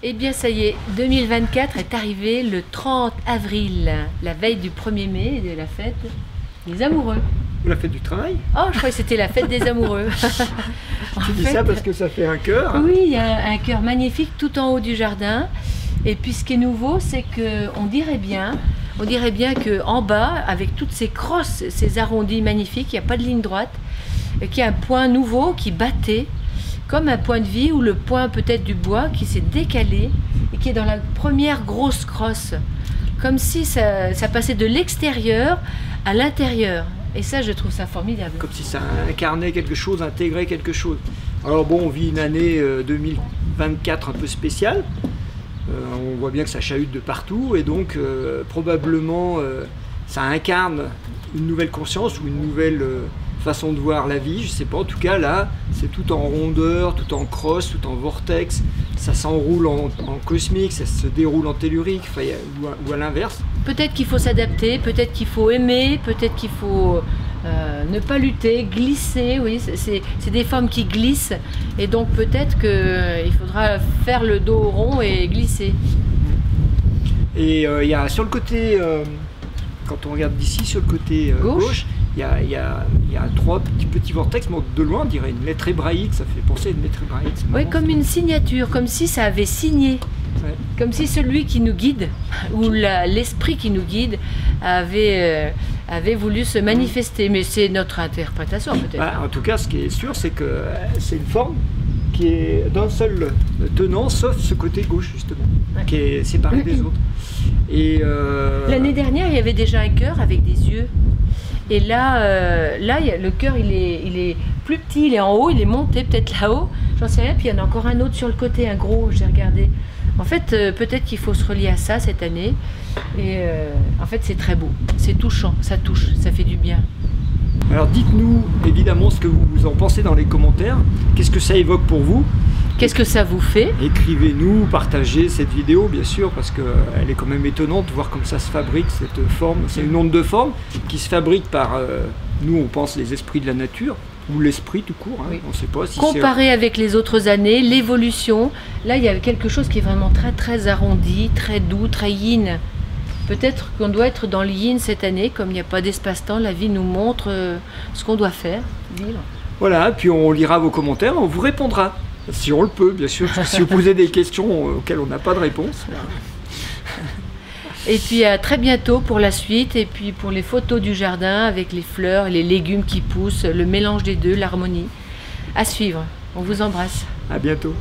Eh bien ça y est, 2024 est arrivé le 30 avril, la veille du 1er mai, de la fête des amoureux. La fête du travail? Oh, je croyais que c'était la fête des amoureux. Tu dis ça parce que ça fait un cœur? Oui, il y a un cœur magnifique tout en haut du jardin. Et puis ce qui est nouveau, c'est qu'on dirait bien qu'en bas, avec toutes ces crosses, ces arrondis magnifiques, il n'y a pas de ligne droite, et qu'il y a un point nouveau qui battait, comme un point de vie ou le point peut-être du bois qui s'est décalé et qui est dans la première grosse crosse. Comme si ça passait de l'extérieur à l'intérieur. Et ça, je trouve ça formidable. Comme si ça incarnait quelque chose, intégrait quelque chose. Alors bon, on vit une année 2024 un peu spéciale. On voit bien que ça chahute de partout et donc probablement ça incarne une nouvelle conscience ou une nouvelle façon de voir la vie, je sais pas, en tout cas là c'est tout en rondeur, tout en crosse, tout en vortex, ça s'enroule en cosmique, ça se déroule en tellurique, enfin, ou à l'inverse. Peut-être qu'il faut s'adapter, peut-être qu'il faut aimer, peut-être qu'il faut ne pas lutter, glisser, oui, c'est des formes qui glissent et donc peut-être qu'il faudra faire le dos rond et glisser. Et il y a sur le côté, quand on regarde d'ici, sur le côté gauche, il y a trois petits vortex, mais de loin on dirait une lettre hébraïque, ça fait penser à une lettre hébraïque. Oui, comme une signature, comme si ça avait signé. Ouais. Comme si celui qui nous guide, ou l'esprit qui nous guide, avait voulu se manifester. Mais c'est notre interprétation peut-être. Bah, en tout cas, ce qui est sûr, c'est que c'est une forme qui est d'un seul tenant, sauf ce côté gauche justement, ouais, qui est séparé des autres. L'année dernière, il y avait déjà un cœur avec des yeux. Et là, le cœur, il est plus petit, il est en haut, il est monté peut-être là-haut, j'en sais rien. Puis il y en a encore un autre sur le côté, un gros, j'ai regardé. En fait, peut-être qu'il faut se relier à ça cette année. Et en fait, c'est très beau, c'est touchant, ça touche, ça fait du bien. Alors dites-nous évidemment ce que vous en pensez dans les commentaires. Qu'est-ce que ça évoque pour vous? Qu'est-ce que ça vous fait? Écrivez-nous, partagez cette vidéo bien sûr, parce qu'elle est quand même étonnante de voir comme ça se fabrique cette forme. C'est une onde de forme qui se fabrique par, nous on pense les esprits de la nature, ou l'esprit tout court, hein. Oui. On ne sait pas si comparé avec les autres années, l'évolution, là il y a quelque chose qui est vraiment très très arrondi, très doux, très yin. Peut-être qu'on doit être dans le yin cette année, comme il n'y a pas d'espace-temps, la vie nous montre ce qu'on doit faire, vivre. Voilà, puis on lira vos commentaires, on vous répondra. Si on le peut, bien sûr. Si vous posez des questions auxquelles on n'a pas de réponse. Et puis à très bientôt pour la suite. Et puis pour les photos du jardin avec les fleurs et les légumes qui poussent, le mélange des deux, l'harmonie. À suivre. On vous embrasse. À bientôt.